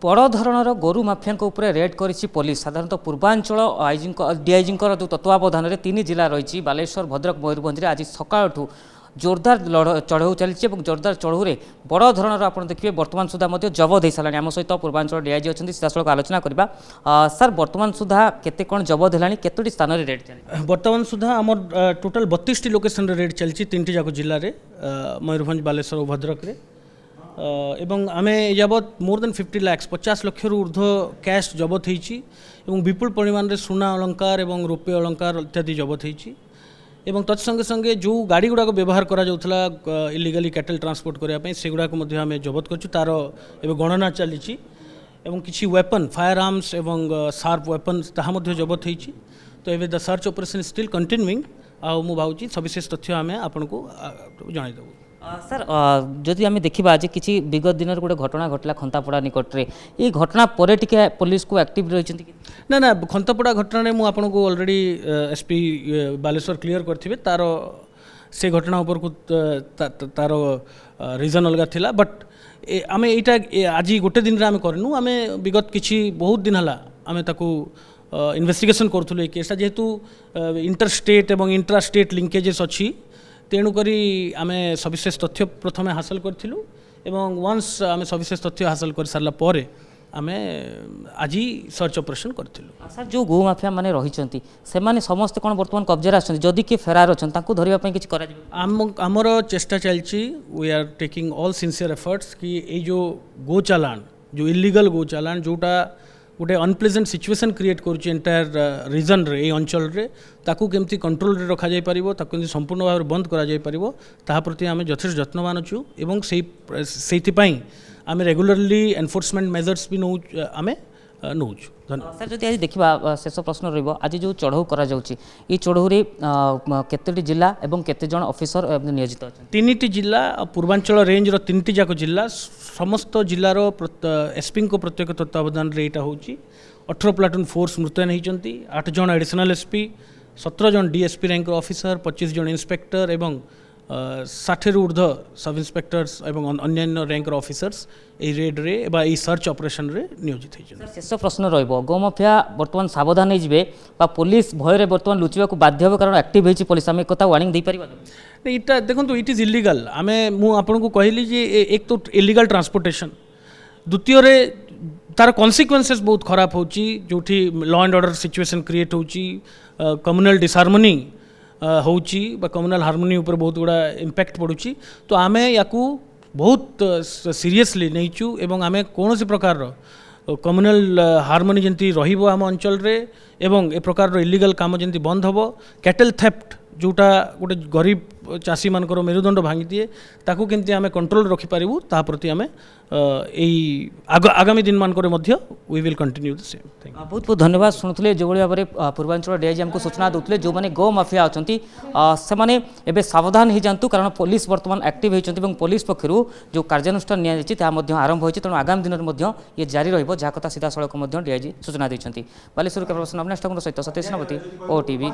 बड़ धरणर गोरु mafia red करिछि police. साधारणतः पूर्वांचल डीआईजी जो तत्वावधान में 3 जिला रही बालेश्वर, भद्रक, मयूरभंज आज सकाळठू जोरदार चढ़ऊ चली जोरदार चढ़ऊ बड़ धरणर आप देखिए बर्तमान सुधा जबत हो सारा। आम सहित पूर्वांचल डीआईजी अच्छा सीधासल आलोचना करवा। सर बर्तमान सुधा केते कौन जबत है केतोटी स्थान रे रेड चली? बर्तमान सुधा आम टोटाल 32 लोकेशन रेड चलती 3टी जाक जिले में मयूरभंज, बालेश्वर और भद्रक रे। एवं आम यावत मोर देन 50 लाख 50 लाख ऊर्ध्व कैश जबत होती विपुल परिमाण में सुना अलंकार और रुपये अलंकार इत्यादि जबत होती। एवं तत्संगे संगे जो गाड़ी गुड़ाक व्यवहार करा जाउथला इलीगली कैटल ट्रांसपोर्ट करने से गुड़ाक आम जबत कर तार एवं गणना चली एवं किसी वेपन फायर आर्म्स एवं शार्प वेपन ताहा जबत होती। तो ये the search operation still continuing मु भावुची सविशेष तथ्य आम आपन को जनईदेबू। सर जदि आम देखा आज कि विगत दिन गोटे घटना घटला खंतापड़ा निकट में ये घटना पर टिके पुलिस को एक्टिव रही ना ना खंतापड़ा घटना मुझे आपको ऑलरेडी एसपी बालेश्वर क्लियर करथिबे तार से घटना ऊपर को तार रीजन अलग थिला। बट आम यहाँ आज गोटे दिन आम करनु आम विगत किछि बहुत दिन हला आम ताकू इन्वेस्टिगेशन करूँ ये केसटा जेहेतु इंटर स्टेट एवं इंट्रा स्टेट लिंकेजेस अच्छी तेणुक आम सविशेष तथ्य प्रथम हासिल करूँ एवं वंस आम सविशेष तथ्य हासिल कर सारा पर आम आज सर्च ऑपरेशन करूँ। सर जो गो माफिया माने रही से माने समस्त कौन बर्तमान कब्जे आछन जदि किए फेरार अच्छा धरवा किसी कर आमर चेष्टा चलती we are taking all sincere efforts कि ये जो गो चालान जो इलीगल गो चालान जोटा गोटे अनप्लेजेंट सिचुएशन क्रिएट करुच्ची एंटायर रीजन रे ये अंचल रे ताकू केमती कंट्रोल रे रखा जाय परिबो ताकू संपूर्ण भाव बंद करा जाय परिबो ताहा प्रति आमे यथेष्ट यत्नवान अछु एवं सेहि पई आमे रेगुलरली एनफोर्समेंट मेजर्स भी नौ आमे नौछु। सर जब आज देखा शेष प्रश्न रहा आज जो चढ़ऊ करा ये चढ़ऊ केतोटी जिला एवं केते जन ऑफिसर नियोजित अच्छा? 3टी जिला पूर्वांचल रेंज रो 3टी जाक जिला समस्त जिलार एसपी को प्रत्येक तत्वावधान रे एटा होची 18 प्लाटून फोर्स मुतयन होती 8 जन एडिशनल एसपी 17 जन डीएसपी रैंक ऑफिसर 25 जन इंस्पेक्टर एवं 60 ऊर्ध्व सब इंस्पेक्टर्स एवं अन्य रैंक ऑफिसर्स ये रेड रे बा ये सर्च ऑपरेशन रे नियोजित होती। शेष प्रश्न रहिबो गो माफिया बर्तमान सावधान हो जिवे बा पुलिस भय रे बर्तमान लुचिबा को बाध्य हो कारण एक्टिव होची पुलिस आमे कथा वार्निंग दे परिबा? इटा देखो इट इज इलीगल आमे मु आपन को कहली जे एक तो इलीगल ट्रांसपोर्टेशन द्वितीय रे तार कॉन्सिक्वेंसेस बहुत खराब होची जोठी law and order situation create होची कम्युनल डिसहार्मनी होची बा कम्युनल हार्मोनी ऊपर बहुत गुड़ा इम्पैक्ट पड़ुची। तो आमे याकू बहुत सीरियसली नहींचु एवं आमे कौन प्रकार कम्युनल हार्मोनी जंती रहिबो आम अंचल रे एवं ए प्रकार इलीगल काम जंती बंद हबो कैटल थेफ्ट जोटा गोटे गरीब चाषी मानकर मेरुदंड भांगी दिए ताकू केमती आमे कंट्रोल रखि पारिबु ता प्रति आमे आगामी दिन मानकर मध्य we will continue the same. Thank you. बहुत बहुत धन्यवाद। शुणुले जो भाव में पूर्वांचल डीआईजी आमको सूचना देते जो मैंने गो माफिया अच्छा से सावधान हो जातु कारण पुलिस बर्तमान एक्टिव होती पुलिस पक्षर जो कार्यानुष्ठान नि आरंभ होती तेणु आगामी दिन में ये जारी रहा कथा सीधा सड़क डीआईजी सूचना देते। बालेश्वर कैमरा पर्सन अविनाश ठाकुर सहित सतीश सेनापति, OTV।